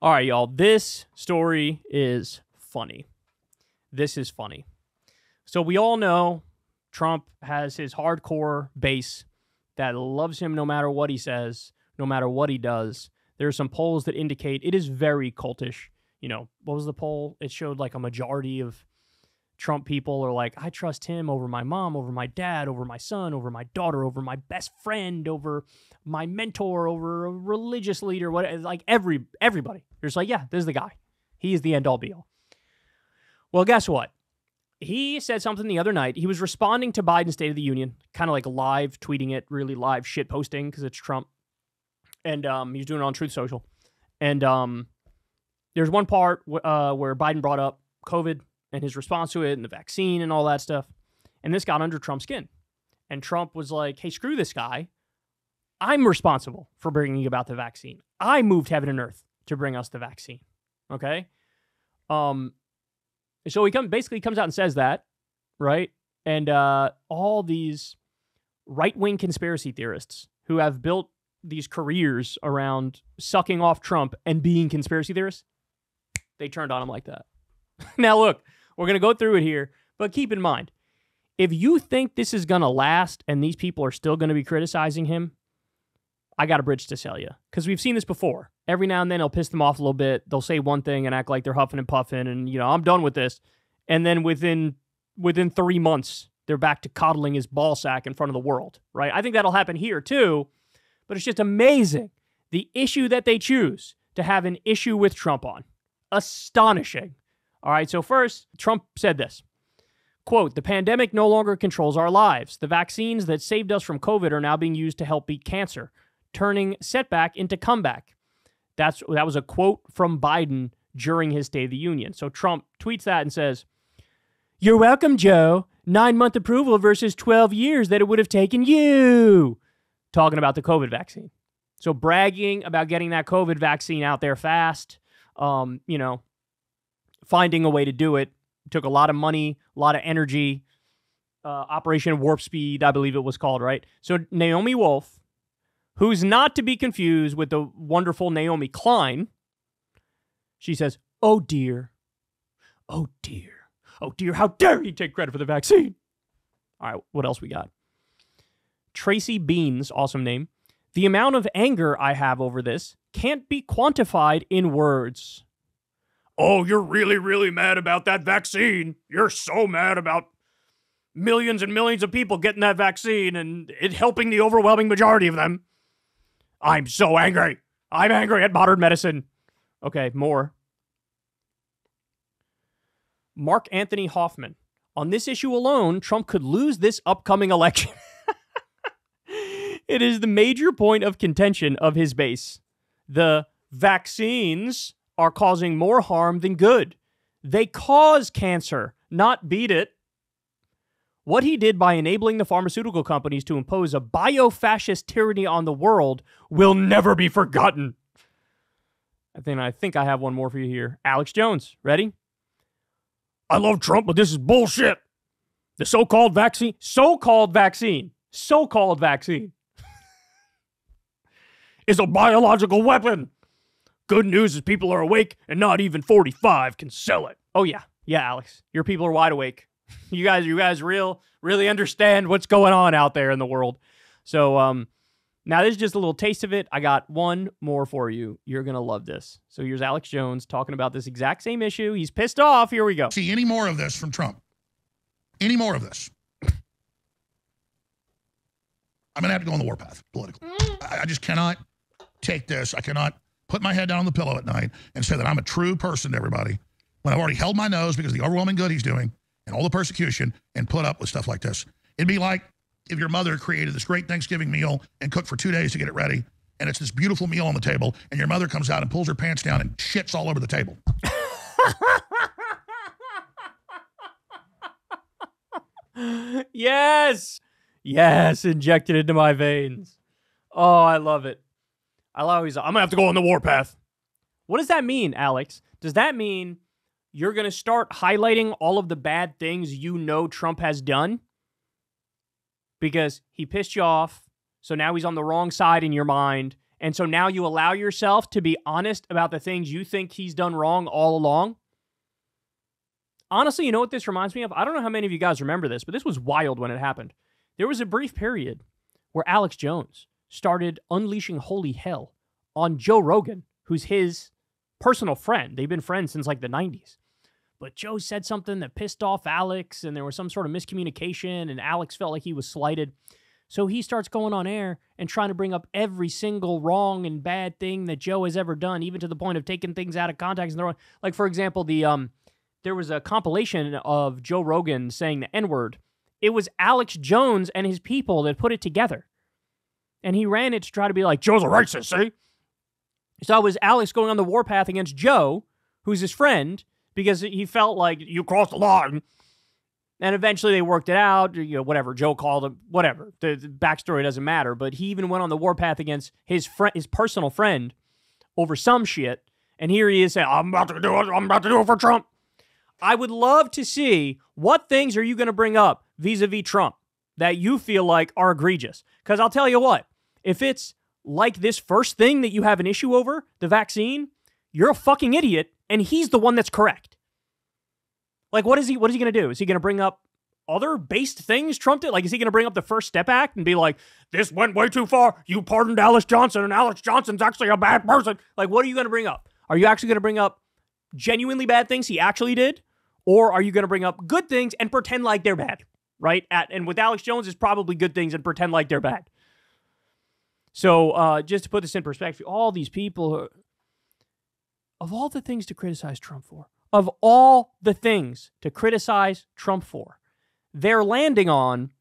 All right, y'all. This story is funny. This is funny. So we all know Trump has his hardcore base that loves him no matter what he says, no matter what he does. There are some polls that indicate it is very cultish. You know, what was the poll? It showed like a majority of Trump people are like, I trust him over my mom, over my dad, over my son, over my daughter, over my best friend, over my mentor, over a religious leader, like everybody. They're just like, yeah, this is the guy. He is the end all be all. Well, guess what? He said something the other night. He was responding to Biden's State of the Union, kind of like live tweeting it, really live shit posting because it's Trump. And he was doing it on Truth Social. And there's one part where Biden brought up COVID and his response to it and the vaccine and all that stuff. And this got under Trump's skin. And Trump was like, hey, screw this guy. I'm responsible for bringing about the vaccine. I moved heaven and earth to bring us the vaccine. Okay? So he basically comes out and says that, right? And all these right-wing conspiracy theorists who have built these careers around sucking off Trump and being conspiracy theorists, they turned on him like that. Now, look, we're going to go through it here, but keep in mind, if you think this is going to last and these people are still going to be criticizing him, I got a bridge to sell you. Because we've seen this before. Every now and then it'll piss them off a little bit. They'll say one thing and act like they're huffing and puffing and, you know, I'm done with this. And then within 3 months, they're back to coddling his ball sack in front of the world, right? I think that'll happen here too, but it's just amazing the issue that they choose to have an issue with Trump on. Astonishing. All right, so first, Trump said this, quote, the pandemic no longer controls our lives. The vaccines that saved us from COVID are now being used to help beat cancer, turning setback into comeback. That was a quote from Biden during his State of the Union. So Trump tweets that and says, you're welcome, Joe. 9-month approval versus 12 years that it would have taken you. Talking about the COVID vaccine. So bragging about getting that COVID vaccine out there fast, you know, finding a way to do it. Took a lot of money, a lot of energy. Operation Warp Speed, I believe it was called, right? So Naomi Wolf, who's not to be confused with the wonderful Naomi Klein, she says, oh dear, oh dear, oh dear, how dare he take credit for the vaccine? All right, what else we got? Tracy Beans, awesome name. The amount of anger I have over this can't be quantified in words. Oh, you're really, really mad about that vaccine. You're so mad about millions and millions of people getting that vaccine and it helping the overwhelming majority of them. I'm so angry. I'm angry at modern medicine. Okay, more. Mark Anthony Hoffman. On this issue alone, Trump could lose this upcoming election. It is the major point of contention of his base. The vaccines are causing more harm than good. They cause cancer, not beat it. What he did by enabling the pharmaceutical companies to impose a bio-fascist tyranny on the world will never be forgotten. I think I have one more for you here. Alex Jones, ready? I love Trump, but this is bullshit. The so-called vaccine is a biological weapon. Good news is people are awake and not even 45 can sell it. Oh yeah. Yeah, Alex. Your people are wide awake. You guys really understand what's going on out there in the world. So now this is just a little taste of it. I got one more for you. You're going to love this. So here's Alex Jones talking about this exact same issue. He's pissed off. Here we go. See any more of this from Trump. Any more of this. I'm going to have to go on the warpath politically. I just cannot take this. I cannot put my head down on the pillow at night and say that I'm a true person to everybody when I've already held my nose because of the overwhelming good he's doing and all the persecution and put up with stuff like this. It'd be like if your mother created this great Thanksgiving meal and cooked for 2 days to get it ready, and it's this beautiful meal on the table, and your mother comes out and pulls her pants down and shits all over the table. Yes, injected into my veins. Oh, I love it. I'm going to have to go on the warpath. What does that mean, Alex? Does that mean you're going to start highlighting all of the bad things you know Trump has done? Because he pissed you off, so now he's on the wrong side in your mind, And so now you allow yourself to be honest about the things you think he's done wrong all along. Honestly, you know what this reminds me of? I don't know how many of you guys remember this, but this was wild when it happened. There was a brief period where Alex Jones started unleashing holy hell on Joe Rogan, who's his personal friend. They've been friends since like the 90s. But Joe said something that pissed off Alex, and there was some sort of miscommunication, and Alex felt like he was slighted. So he starts going on air and trying to bring up every single wrong and bad thing that Joe has ever done, even to the point of taking things out of context. And like, for example, there was a compilation of Joe Rogan saying the N-word. It was Alex Jones and his people that put it together. And he ran it to try to be like, Joe's a racist, see? So it was Alex going on the warpath against Joe, who's his friend, because he felt like you crossed the line. And eventually they worked it out, whatever. Joe called him, whatever. The backstory doesn't matter. But he even went on the warpath against his personal friend over some shit. And here he is saying, I'm about to do it for Trump. I would love to see what things are you going to bring up vis-a-vis Trump that you feel like are egregious. Because I'll tell you what, if it's like this first thing that you have an issue over, the vaccine, you're a fucking idiot, and he's the one that's correct. Like, what is he going to do? Is he going to bring up other based things Trump did? Like, is he going to bring up the First Step Act and be like, this went way too far. You pardoned Alice Johnson, and Alice Johnson's actually a bad person. Like, what are you going to bring up? Are you actually going to bring up genuinely bad things he actually did? Or are you going to bring up good things and pretend like they're bad, right? And with Alex Jones, it's probably good things and pretend like they're bad. So just to put this in perspective, all these people, of all the things to criticize Trump for, they're landing on,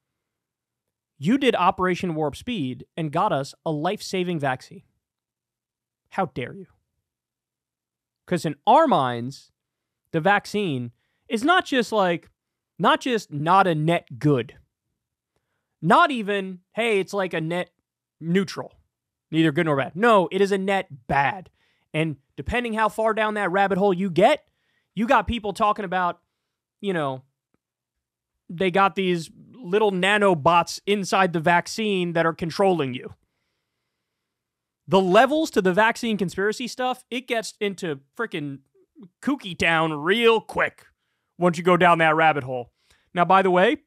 you did Operation Warp Speed and got us a life-saving vaccine. How dare you? Because in our minds, the vaccine is not just not a net good. Not even, hey, it's like a net neutral. Neither good nor bad. No, it is a net bad. And depending how far down that rabbit hole you get, you got people talking about, they got these little nanobots inside the vaccine that are controlling you. The levels to the vaccine conspiracy stuff, it gets into freaking kooky town real quick once you go down that rabbit hole. Now, by the way,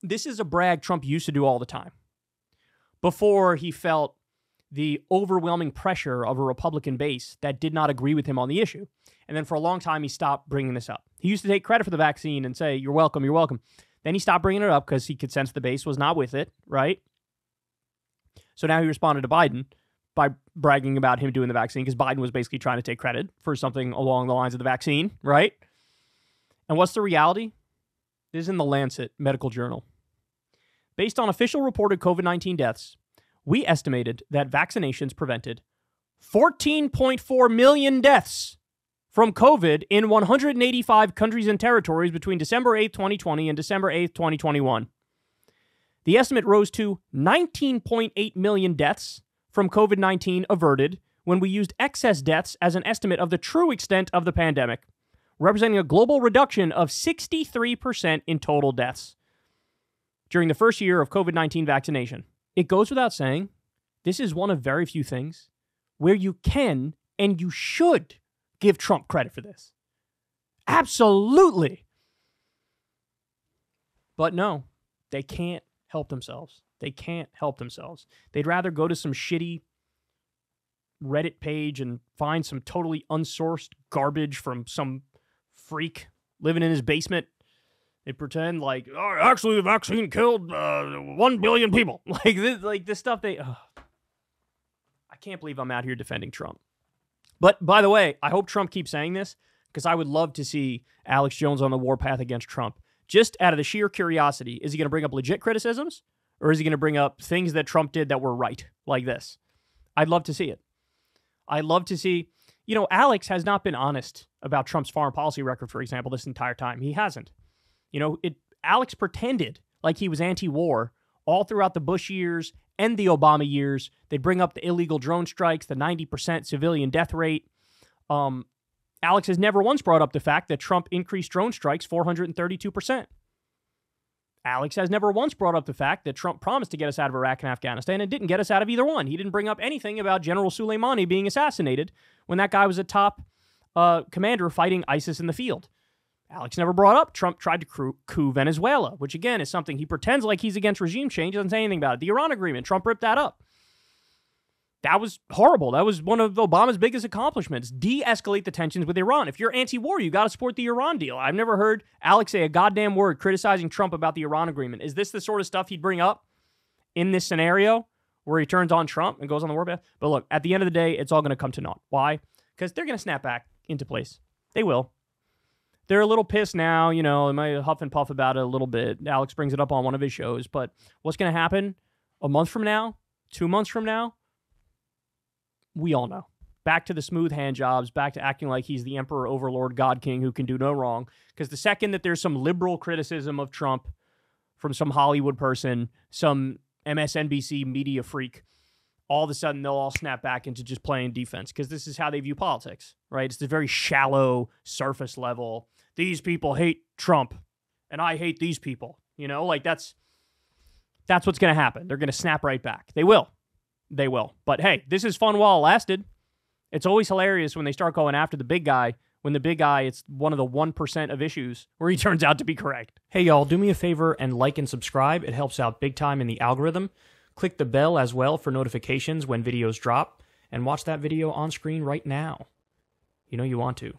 this is a brag Trump used to do all the time before he felt the overwhelming pressure of a Republican base that did not agree with him on the issue. And then for a long time, he stopped bringing this up. He used to take credit for the vaccine and say, you're welcome, you're welcome. Then he stopped bringing it up because he could sense the base was not with it, right? So now he responded to Biden by bragging about him doing the vaccine because Biden was basically trying to take credit for something along the lines of the vaccine, right? And what's the reality? This is in the Lancet Medical Journal. Based on official reported COVID-19 deaths, we estimated that vaccinations prevented 14.4 million deaths from COVID in 185 countries and territories between December 8th, 2020 and December 8th, 2021. The estimate rose to 19.8 million deaths from COVID-19 averted when we used excess deaths as an estimate of the true extent of the pandemic, representing a global reduction of 63% in total deaths during the first year of COVID-19 vaccination. It goes without saying, this is one of very few things where you can and you should give Trump credit for this. Absolutely. But no, they can't help themselves. They can't help themselves. They'd rather go to some shitty Reddit page and find some totally unsourced garbage from some freak living in his basement. They pretend like, oh, actually the vaccine killed 1 billion people. Like this stuff I can't believe I'm out here defending Trump. But by the way, I hope Trump keeps saying this because I would love to see Alex Jones on the warpath against Trump. Just out of the sheer curiosity, is he going to bring up legit criticisms or is he going to bring up things that Trump did that were right like this? I'd love to see it. I'd love to see, Alex has not been honest about Trump's foreign policy record, for example, this entire time. He hasn't. Alex pretended like he was anti-war all throughout the Bush years and the Obama years. They'd bring up the illegal drone strikes, the 90% civilian death rate. Alex has never once brought up the fact that Trump increased drone strikes 432%. Alex has never once brought up the fact that Trump promised to get us out of Iraq and Afghanistan and didn't get us out of either one. He didn't bring up anything about General Soleimani being assassinated when that guy was a top commander fighting ISIS in the field. Alex never brought up Trump tried to coup Venezuela, which again is something he pretends like he's against regime change, doesn't say anything about it. The Iran agreement, Trump ripped that up. That was horrible. That was one of Obama's biggest accomplishments. De-escalate the tensions with Iran. If you're anti-war, you got to support the Iran deal. I've never heard Alex say a goddamn word criticizing Trump about the Iran agreement. Is this the sort of stuff he'd bring up in this scenario where he turns on Trump and goes on the warpath? But look, at the end of the day, it's all going to come to naught. Why? Because they're going to snap back into place. They will. They're a little pissed now, you know, they might huff and puff about it a little bit. Alex brings it up on one of his shows. But what's going to happen a month from now, 2 months from now? We all know. Back to the smooth hand jobs, back to acting like he's the emperor, overlord, God king who can do no wrong. Because the second that there's some liberal criticism of Trump from some Hollywood person, some MSNBC media freak, all of a sudden they'll all snap back into just playing defense. Because this is how they view politics, right? It's the very shallow, surface level. These people hate Trump, and I hate these people. You know, like that's what's going to happen. They're going to snap right back. They will. They will. But hey, this is fun while it lasted. It's always hilarious when they start going after the big guy. When the big guy, it's one of the 1% of issues where he turns out to be correct. Hey, y'all, do me a favor and like and subscribe. It helps out big time in the algorithm. Click the bell as well for notifications when videos drop. And watch that video on screen right now. You know you want to.